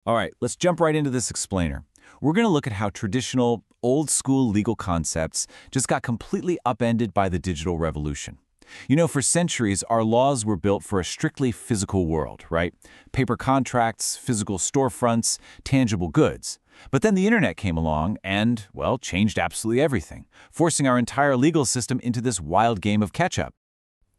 All right, let's jump right into this explainer. We're going to look at how traditional, old-school legal concepts just got completely upended by the digital revolution. For centuries, our laws were built for a strictly physical world, right? Paper contracts, physical storefronts, tangible goods. But then the internet came along and, well, changed absolutely everything, forcing our entire legal system into this wild game of catch-up.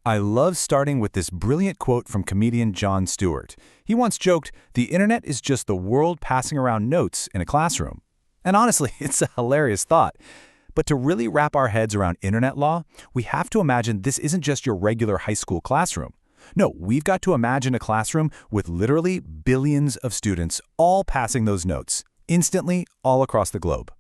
I love starting with this brilliant quote from comedian Jon Stewart. He once joked, "The internet is just the world passing around notes in a classroom." And honestly, it's a hilarious thought. But to really wrap our heads around internet law, we have to imagine this isn't just your regular high school classroom. No, we've got to imagine a classroom with literally billions of students all passing those notes, instantly, all across the globe.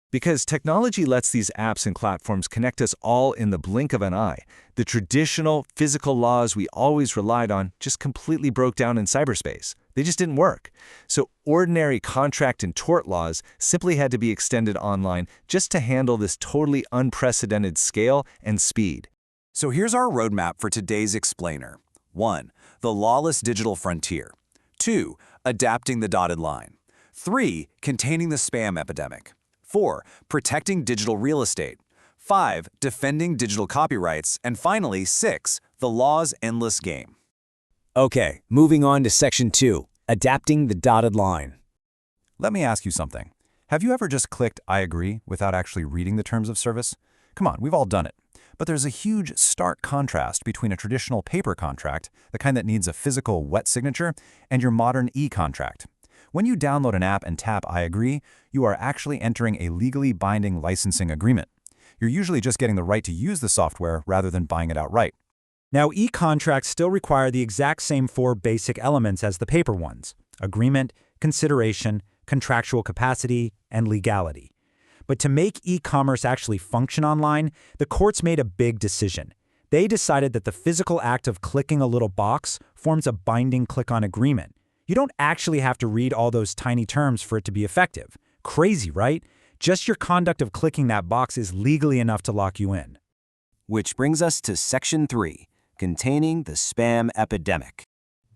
Because technology lets these apps and platforms connect us all in the blink of an eye, the traditional physical laws we always relied on just completely broke down in cyberspace. They just didn't work. So ordinary contract and tort laws simply had to be extended online just to handle this totally unprecedented scale and speed. So here's our roadmap for today's explainer. 1. The lawless digital frontier. 2. Adapting the dotted line. 3. Containing the spam epidemic. 4. Protecting digital real estate. 5. Defending digital copyrights. And finally, 6. The law's endless game. Okay, moving on to Section 2, Adapting the Dotted Line. Let me ask you something. Have you ever just clicked "I agree" without actually reading the terms of service? Come on, we've all done it. But there's a huge, stark contrast between a traditional paper contract, the kind that needs a physical, wet signature, and your modern e-contract. When you download an app and tap "I agree," you are actually entering a legally binding licensing agreement. You're usually just getting the right to use the software rather than buying it outright. Now, e-contracts still require the exact same four basic elements as the paper ones: agreement, consideration, contractual capacity, and legality. But to make e-commerce actually function online, the courts made a big decision. They decided that the physical act of clicking a little box forms a binding click-on agreement. You don't actually have to read all those tiny terms for it to be effective. Crazy, right? Just your conduct of clicking that box is legally enough to lock you in. Which brings us to Section 3, Containing the Spam Epidemic.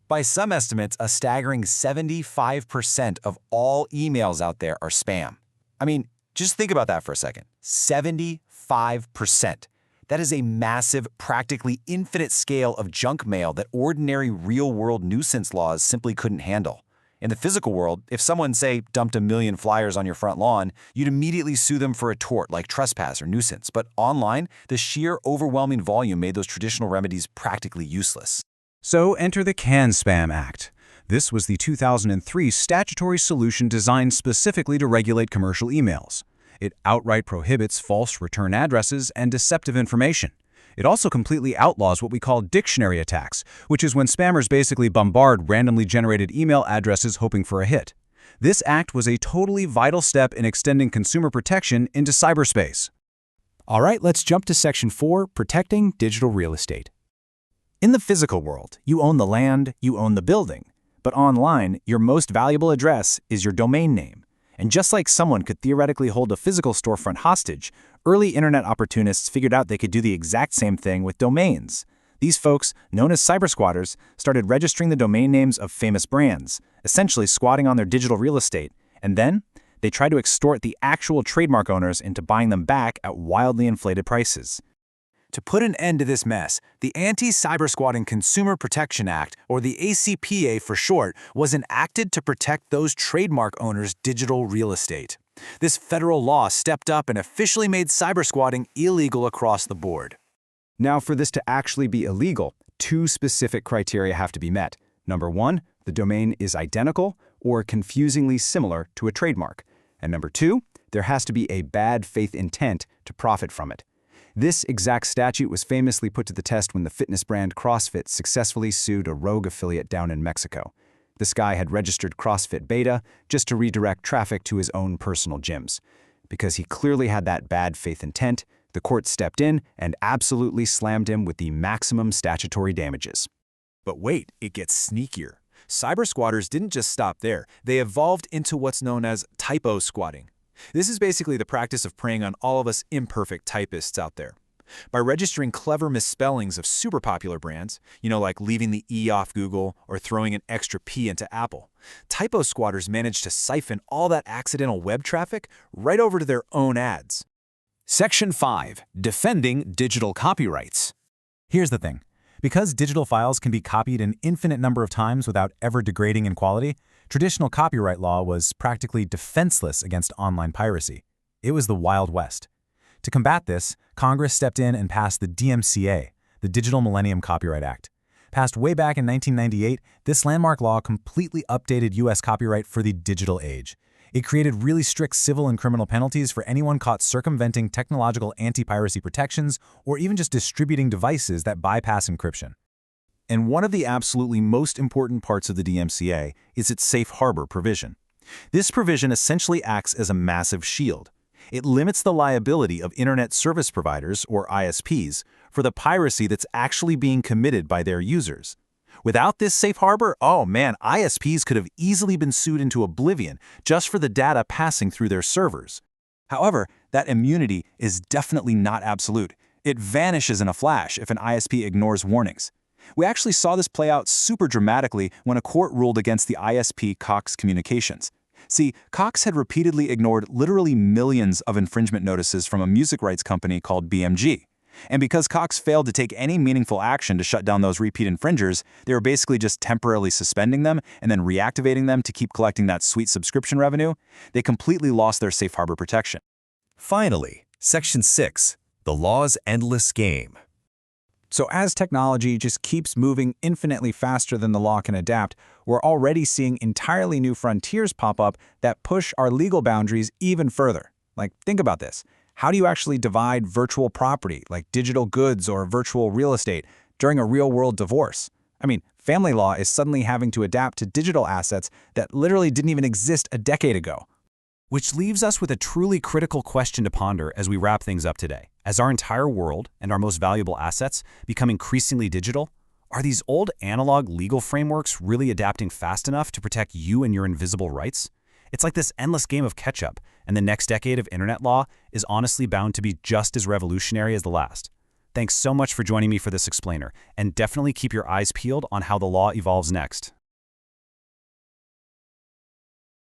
By some estimates, a staggering 75% of all emails out there are spam. I mean, just think about that for a second. 75%. That is a massive, practically infinite scale of junk mail that ordinary real-world nuisance laws simply couldn't handle. In the physical world, if someone, say, dumped 1,000,000 flyers on your front lawn, you'd immediately sue them for a tort like trespass or nuisance. But online, the sheer overwhelming volume made those traditional remedies practically useless. So enter the CAN-SPAM Act. This was the 2003 statutory solution designed specifically to regulate commercial emails. It outright prohibits false return addresses and deceptive information. It also completely outlaws what we call dictionary attacks, which is when spammers basically bombard randomly generated email addresses hoping for a hit. This act was a totally vital step in extending consumer protection into cyberspace. All right, let's jump to Section 4, Protecting Digital Real Estate. In the physical world, you own the land, you own the building. But online, your most valuable address is your domain name. And just like someone could theoretically hold a physical storefront hostage, early internet opportunists figured out they could do the exact same thing with domains. These folks, known as cybersquatters, started registering the domain names of famous brands, essentially squatting on their digital real estate, and then they tried to extort the actual trademark owners into buying them back at wildly inflated prices. To put an end to this mess, the Anti-Cybersquatting Consumer Protection Act, or the ACPA for short, was enacted to protect those trademark owners' digital real estate. This federal law stepped up and officially made cybersquatting illegal across the board. Now, for this to actually be illegal, two specific criteria have to be met. Number one, the domain is identical or confusingly similar to a trademark. And number two, there has to be a bad faith intent to profit from it. This exact statute was famously put to the test when the fitness brand CrossFit successfully sued a rogue affiliate down in Mexico. This guy had registered CrossFit Beta just to redirect traffic to his own personal gyms. Because he clearly had that bad faith intent, the court stepped in and absolutely slammed him with the maximum statutory damages. But wait, it gets sneakier. Cyber squatters didn't just stop there. They evolved into what's known as typo squatting. This is basically the practice of preying on all of us imperfect typists out there. By registering clever misspellings of super popular brands, like leaving the E off Google or throwing an extra P into Apple, typo squatters managed to siphon all that accidental web traffic right over to their own ads. Section 5. Defending digital copyrights. Here's the thing. Because digital files can be copied an infinite number of times without ever degrading in quality, traditional copyright law was practically defenseless against online piracy. It was the Wild West. To combat this, Congress stepped in and passed the DMCA, the Digital Millennium Copyright Act. Passed way back in 1998, this landmark law completely updated U.S. copyright for the digital age. It created really strict civil and criminal penalties for anyone caught circumventing technological anti-piracy protections or even just distributing devices that bypass encryption. And one of the absolutely most important parts of the DMCA is its safe harbor provision. This provision essentially acts as a massive shield. It limits the liability of Internet Service Providers, or ISPs, for the piracy that's actually being committed by their users. Without this safe harbor, ISPs could have easily been sued into oblivion just for the data passing through their servers. However, that immunity is definitely not absolute. It vanishes in a flash if an ISP ignores warnings. We actually saw this play out super dramatically when a court ruled against the ISP Cox Communications. See, Cox had repeatedly ignored literally millions of infringement notices from a music rights company called BMG. And because Cox failed to take any meaningful action to shut down those repeat infringers, they were basically just temporarily suspending them and then reactivating them to keep collecting that sweet subscription revenue. They completely lost their safe harbor protection. Finally, Section 6. The law's endless game. So as technology just keeps moving infinitely faster than the law can adapt, we're already seeing entirely new frontiers pop up that push our legal boundaries even further. Like, think about this. How do you actually divide virtual property, like digital goods or virtual real estate, during a real-world divorce? I mean, family law is suddenly having to adapt to digital assets that literally didn't even exist a decade ago. Which leaves us with a truly critical question to ponder as we wrap things up today. As our entire world and our most valuable assets become increasingly digital, are these old analog legal frameworks really adapting fast enough to protect you and your invisible rights? It's like this endless game of catch-up, and the next decade of internet law is honestly bound to be just as revolutionary as the last. Thanks so much for joining me for this explainer, and definitely keep your eyes peeled on how the law evolves next.